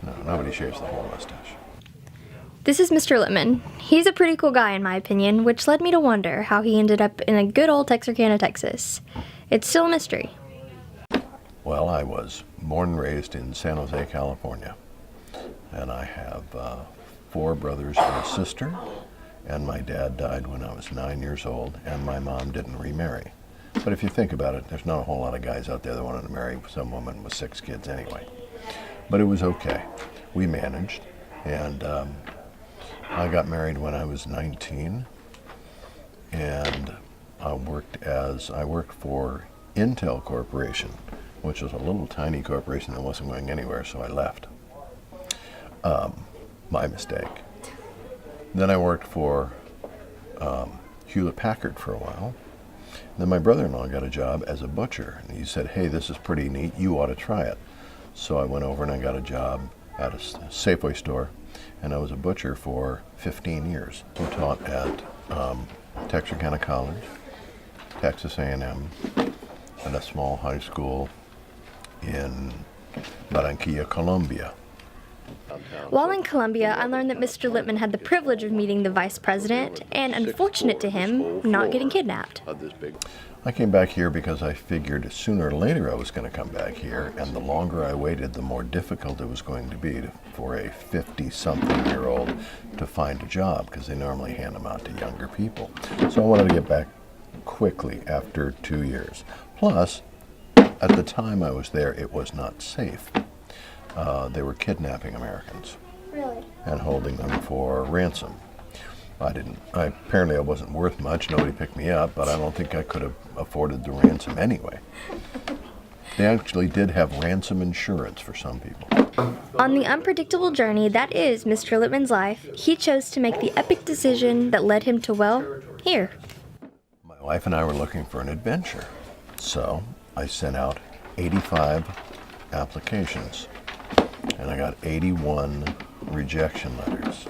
No, nobody shaves the whole mustache. This is Mr. Littmann. He's a pretty cool guy in my opinion, which led me to wonder how he ended up in a good old Texarkana, Texas. It's still a mystery. Well, I was born and raised in San Jose, California. And I have 4 brothers and a sister. And my dad died when I was 9 years old, and my mom didn't remarry. But if you think about it, there's not a whole lot of guys out there that wanted to marry some woman with 6 kids anyway. But it was okay. We managed, and I got married when I was 19, and I worked for Intel Corporation, which was a little tiny corporation that wasn't going anywhere, so I left. My mistake. Then I worked for Hewlett-Packard for a while. Then my brother-in-law got a job as a butcher, and he said, "Hey, this is pretty neat, you ought to try it." So I went over and I got a job at a Safeway store, and I was a butcher for 15 years. I taught at Texarkana College, Texas A&M, and a small high school in Barranquilla, Colombia. While in Colombia, I learned that Mr. Littmann had the privilege of meeting the vice president, and unfortunate to him, not getting kidnapped. I came back here because I figured sooner or later I was going to come back here, and the longer I waited, the more difficult it was going to be for a 50-something-year-old to find a job, because they normally hand them out to younger people. So I wanted to get back quickly after 2 years. Plus, at the time I was there, it was not safe. They were kidnapping Americans. Really? And holding them for ransom. Apparently I wasn't worth much, nobody picked me up, but I don't think I could have afforded the ransom anyway. They actually did have ransom insurance for some people. On the unpredictable journey that is Mr. Littmann's life, he chose to make the epic decision that led him to, well, here. My wife and I were looking for an adventure, so I sent out 85 applications, and I got 81 rejection letters.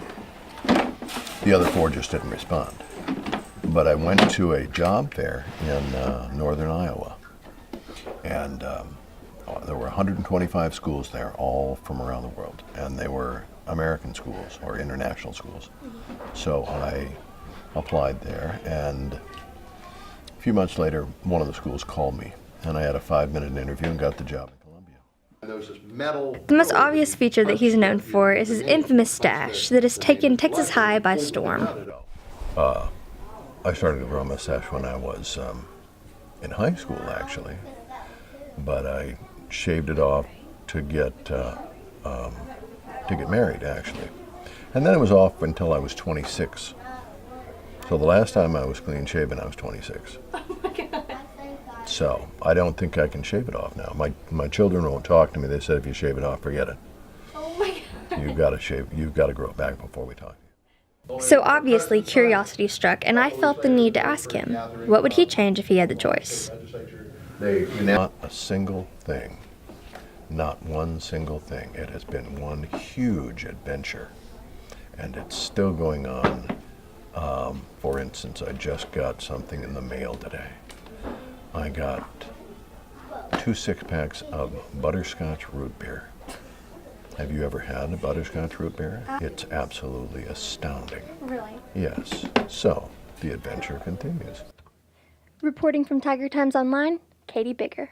The other 4 just didn't respond. But I went to a job fair in northern Iowa, and there were 125 schools there, all from around the world, and they were American schools or international schools. So I applied there, and a few months later, one of the schools called me, and I had a 5-minute interview and got the job in Columbia. The most obvious feature that he's known for is his infamous stash that has taken Texas high by storm. I started to grow a mustache when I was in high school, actually, but I shaved it off to get married, actually, and then it was off until I was 26. So the last time I was clean shaven, I was 26. Oh my God. So I don't think I can shave it off now. My children won't talk to me. They said if you shave it off, forget it. Oh my God. You've got to grow it back before we talk. So obviously curiosity struck, and I felt the need to ask him, what would he change if he had the choice? Not a single thing. Not one single thing. It has been one huge adventure, and it's still going on. For instance, I just got something in the mail today. I got 2 6-packs of butterscotch root beer. Have you ever had a butterscotch root beer? It's absolutely astounding. Really? Yes. So, the adventure continues. Reporting from Tiger Times Online, Katie Biggar.